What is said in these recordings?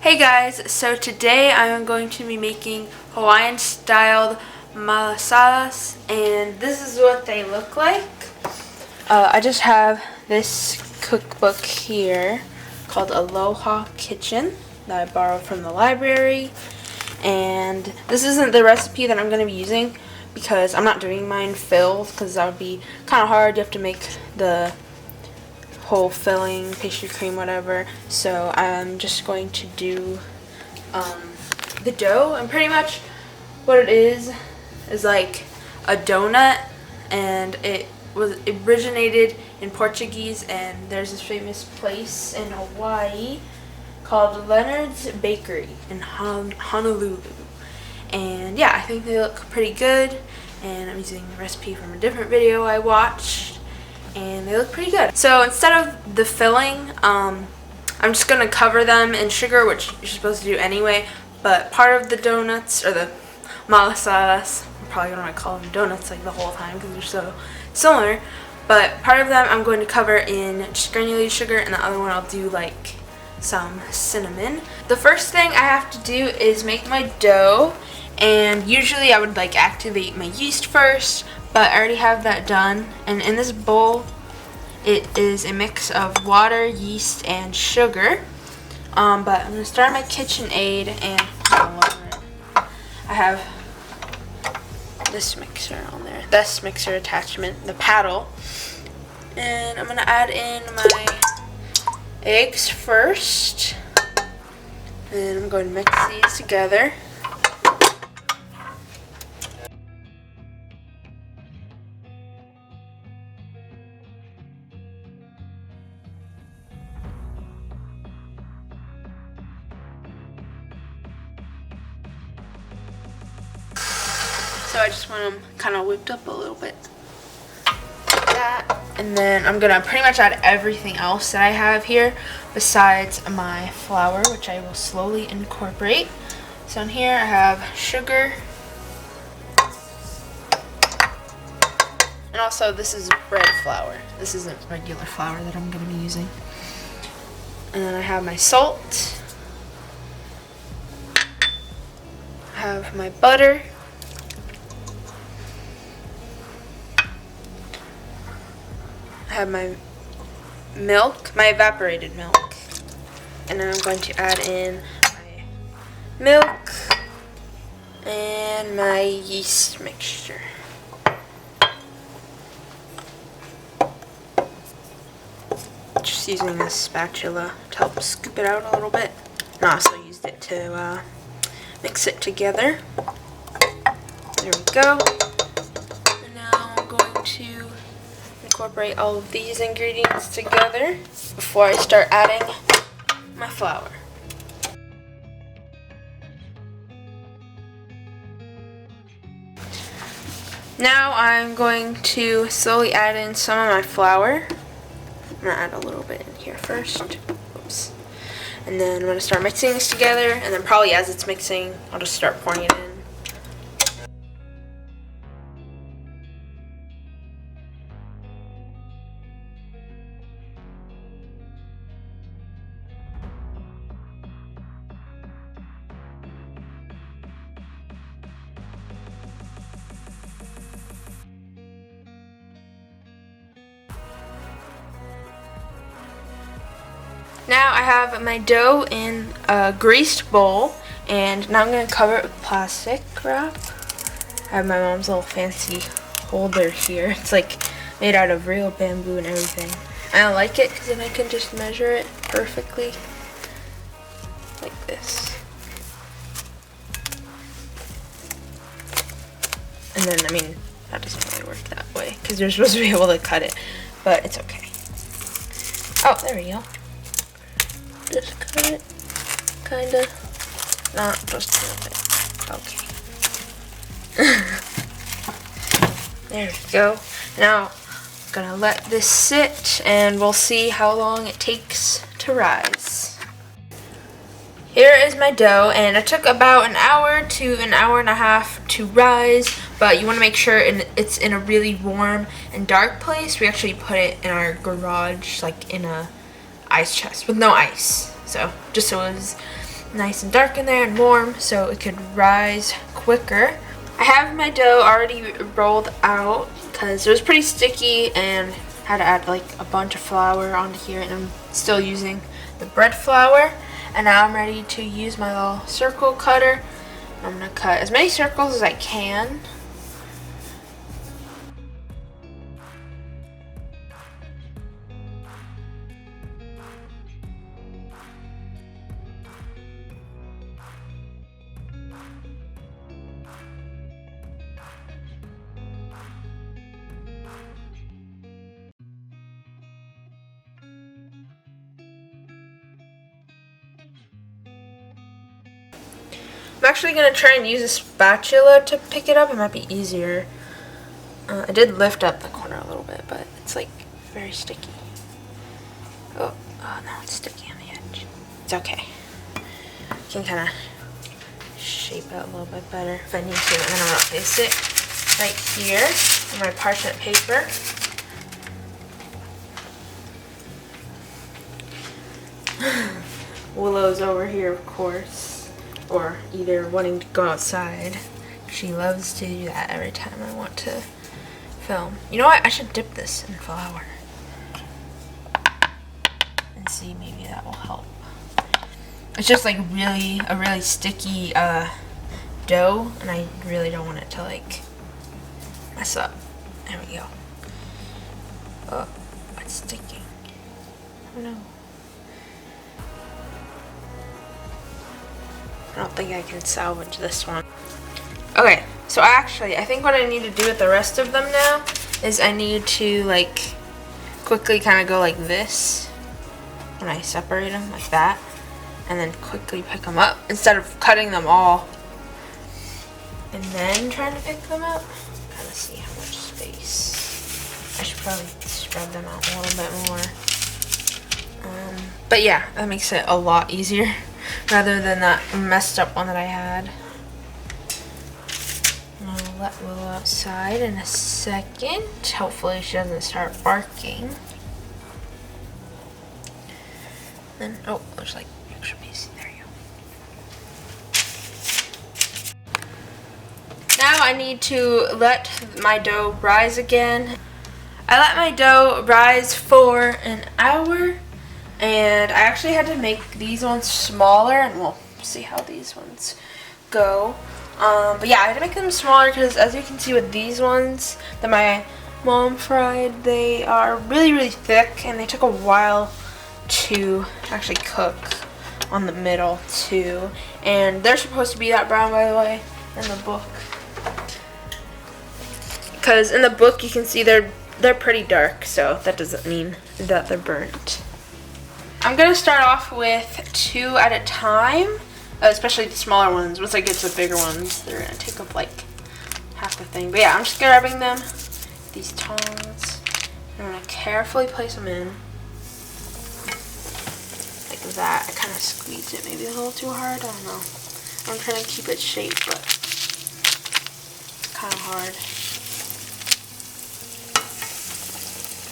Hey guys, so today I am going to be making Hawaiian styled Malasadas, and this is what they look like. I just have this cookbook here called Aloha Kitchen that I borrowed from the library, and this isn't the recipe that I'm going to be using because I'm not doing mine filled because that would be kind of hard. You have to make the whole filling, pastry cream, whatever. So I'm just going to do the dough, and pretty much what it is like a donut, and it originated in Portuguese, and there's this famous place in Hawaii called Leonard's Bakery in Honolulu. And yeah, I think they look pretty good, and I'm using the recipe from a different video I watched, and they look pretty good. So instead of the filling, I'm just going to cover them in sugar, which you're supposed to do anyway, but part of the donuts, or the malasadas, I'm probably going to call them donuts like the whole time because they're so similar, but part of them I'm going to cover in just granulated sugar, and the other one I'll do like some cinnamon. The first thing I have to do is make my dough, and usually I would like activate my yeast first, but I already have that done. And in this bowl it is a mix of water, yeast, and sugar. But I'm going to start my KitchenAid, and I have this mixer on there, this mixer attachment, the paddle, and I'm going to add in my eggs first, and I'm going to mix these together. So I just want them kind of whipped up a little bit. Like that. And then I'm going to pretty much add everything else that I have here besides my flour, which I will slowly incorporate. So in here I have sugar. And also this is bread flour. This isn't regular flour that I'm going to be using. And then I have my salt. I have my butter. I have my milk, my evaporated milk, and then I'm going to add in my milk and my yeast mixture. Just using this spatula to help scoop it out a little bit, and I also used it to mix it together. There we go. And now I'm going to incorporate all of these ingredients together before I start adding my flour. Now I'm going to slowly add in some of my flour. I'm going to add a little bit in here first. Oops. And then I'm going to start mixing this together, and then probably as it's mixing, I'll just start pouring it in. Now I have my dough in a greased bowl, and now I'm going to cover it with plastic wrap. I have my mom's little fancy holder here. It's like made out of real bamboo and everything. I like it because then I can just measure it perfectly like this. And then, I mean, that doesn't really work that way because you're supposed to be able to cut it, but it's okay. Oh, there we go. Just cut it, kinda, not just a little bit. Okay. There we go. Now, I'm gonna let this sit, and we'll see how long it takes to rise. Here is my dough, and it took about an hour to an hour and a half to rise, but you want to make sure it's in a really warm and dark place. We actually put it in our garage, like in a ice chest with no ice, so just so it was nice and dark in there and warm so it could rise quicker. I have my dough already rolled out because it was pretty sticky and had to add like a bunch of flour onto here, and I'm still using the bread flour. And now I'm ready to use my little circle cutter. I'm gonna cut as many circles as I can. I'm actually going to try and use a spatula to pick it up. It might be easier. I did lift up the corner a little bit, but it's like very sticky. Oh no, it's sticky on the edge. It's okay. I can kind of shape it a little bit better if I need to. And then I'm going to place it right here on my parchment paper. Willow's over here, of course. Or either wanting to go outside. She loves to do that every time I want to film. You know what? I should dip this in flour and see, maybe that will help. It's just like a really sticky dough, and I really don't want it to like mess up. There we go. Oh, it's sticking. Oh no. I don't think I can salvage this one. Okay, so I think what I need to do with the rest of them now is I need to like quickly kind of go like this when I separate them like that, and then quickly pick them up instead of cutting them all and then trying to pick them up. Kind of see how much space. I should probably spread them out a little bit more. But yeah, that makes it a lot easier rather than that messed up one that I had. I'll let Willow outside in a second. Hopefully she doesn't start barking. Then, oh, there's like extra piece. There you go. Now I need to let my dough rise again. I let my dough rise for an hour. And I actually had to make these ones smaller, and we'll see how these ones go. But yeah, I had to make them smaller because, as you can see with these ones that my mom fried, they are really thick, and they took a while to actually cook on the middle too. And they're supposed to be that brown, by the way, in the book. Because in the book you can see they're pretty dark, so that doesn't mean that they're burnt. I'm going to start off with 2 at a time, especially the smaller ones. Once I get to the bigger ones, they're going to take up like half the thing. But yeah, I'm just grabbing them, these tongs, and I'm going to carefully place them in. Like that. I kind of squeezed it maybe a little too hard, I don't know. I'm trying to keep it shaped, but it's kind of hard.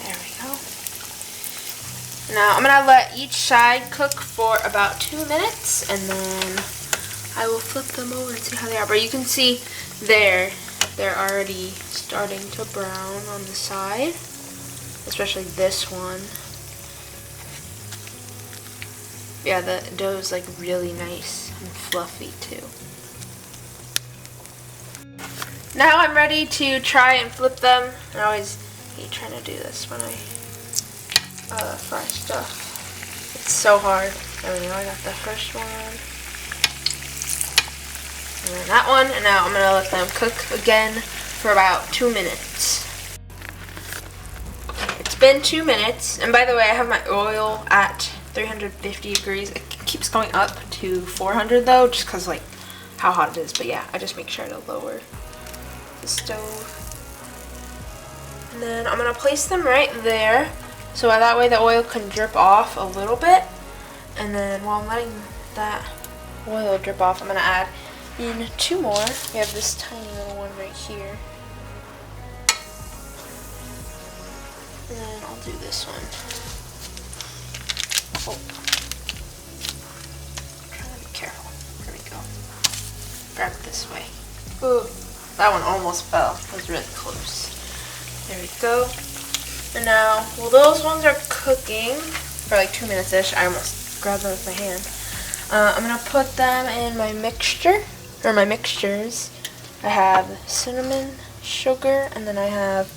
There we go. Now I'm going to let each side cook for about 2 minutes, and then I will flip them over and see how they are. But you can see they're already starting to brown on the side, especially this one. Yeah, the dough is like really nice and fluffy too. Now I'm ready to try and flip them. I always hate trying to do this when I fry stuff. It's so hard. There we go, I got the first one. And then that one, and now I'm going to let them cook again for about 2 minutes. It's been 2 minutes, and by the way, I have my oil at 350 degrees. It keeps going up to 400 though, just because like how hot it is. But yeah, I just make sure to lower the stove. And then I'm going to place them right there, so that way the oil can drip off a little bit. And then while I'm letting that oil drip off, I'm going to add in 2 more. We have this tiny little one right here. And then I'll do this one. Oh. I'm trying to be careful. grab it this way. Ooh, that one almost fell. It was really close. There we go. And now, while those ones are cooking for like 2 minutes-ish, I almost grabbed them with my hand. I'm gonna put them in my mixture, or my mixtures. I have cinnamon, sugar, and then I have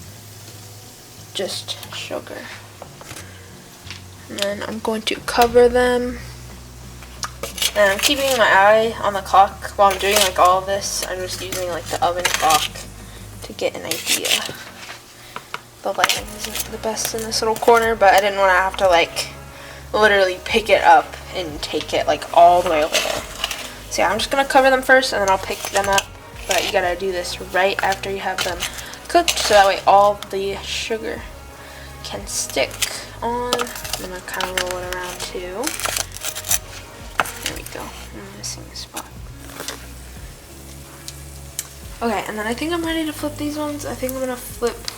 just sugar. And then I'm going to cover them. And I'm keeping my eye on the clock while I'm doing like all of this. I'm just using like the oven clock to get an idea. The lighting isn't the best in this little corner, but I didn't want to have to like literally pick it up and take it like all the way over there. So yeah, I'm just going to cover them first and then I'll pick them up. But you gotta do this right after you have them cooked, so that way all the sugar can stick on. I'm gonna kind of roll it around too. There we go. I'm missing a spot. Okay, and then I think I'm ready to flip these ones. I think I'm gonna flip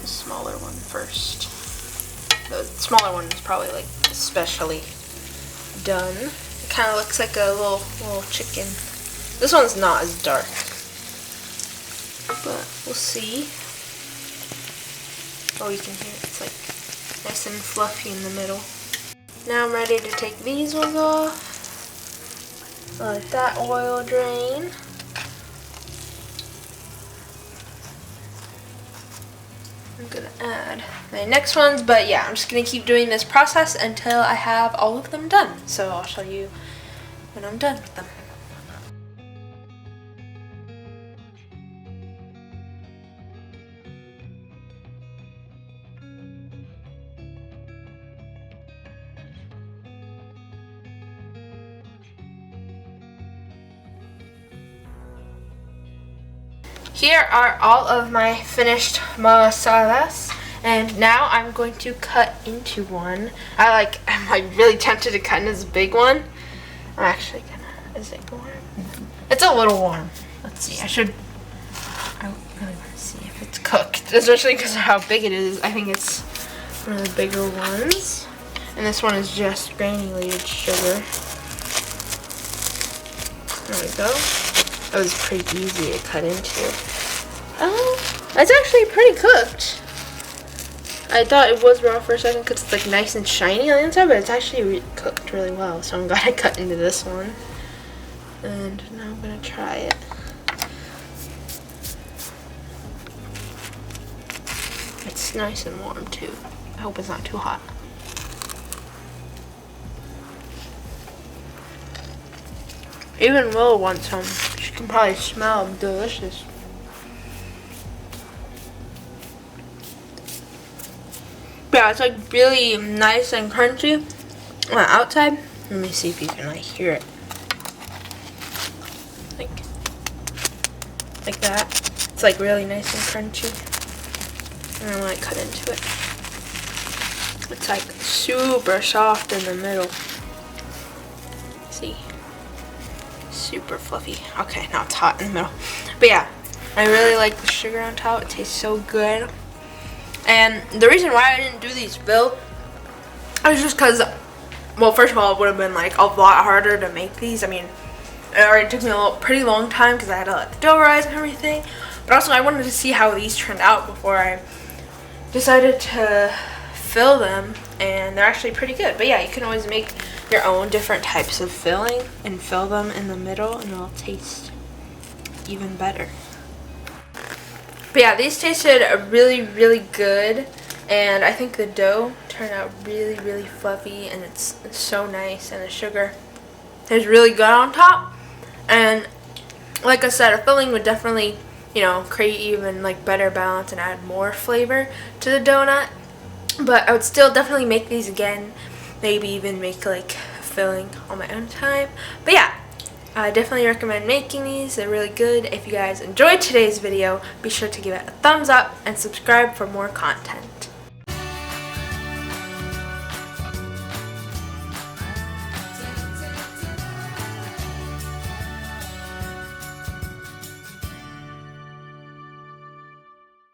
the smaller one first. The smaller one is probably like especially done. It kind of looks like a little chicken. This one's not as dark, but we'll see. Oh, you can hear it. It's like nice and fluffy in the middle. Now I'm ready to take these ones off. Let that oil drain. I'm gonna add my next ones, but yeah, I'm just gonna keep doing this process until I have all of them done. So I'll show you when I'm done with them. Here are all of my finished malasadas, and now I'm going to cut into one. I'm like really tempted to cut in this big one. I'm actually gonna, is it warm? It's a little warm. Let's see, I really want to see if it's cooked, especially because of how big it is. I think it's one of the bigger ones. And this one is just granulated sugar. There we go. That was pretty easy to cut into. It's actually pretty cooked. I thought it was raw for a second because it's like nice and shiny on the inside, but it's actually cooked really well. So I'm glad I cut into this one. And now I'm gonna try it. It's nice and warm too. I hope it's not too hot. Even Willow wants some. She can probably smell delicious. Yeah, it's like really nice and crunchy on the outside. Let me see if you can like hear it. Like that. It's like really nice and crunchy. And I want to cut into it. It's like super soft in the middle. See? Super fluffy. Okay, now it's hot in the middle. But yeah, I really like the sugar on top. It tastes so good. And the reason why I didn't do these filled was just because, well, first of all, it would have been like a lot harder to make these. I mean, it already took me a pretty long time because I had to let the dough rise and everything. But also, I wanted to see how these turned out before I decided to fill them, and they're actually pretty good. But yeah, you can always make your own different types of filling and fill them in the middle, and it'll taste even better. But yeah, these tasted really, really good, and I think the dough turned out really, really fluffy, and it's so nice, and the sugar is really good on top. And like I said, a filling would definitely, you know, create even like better balance and add more flavor to the donut. But I would still definitely make these again, maybe even make like a filling on my own time. But yeah, I definitely recommend making these. They're really good. If you guys enjoyed today's video, be sure to give it a thumbs up and subscribe for more content.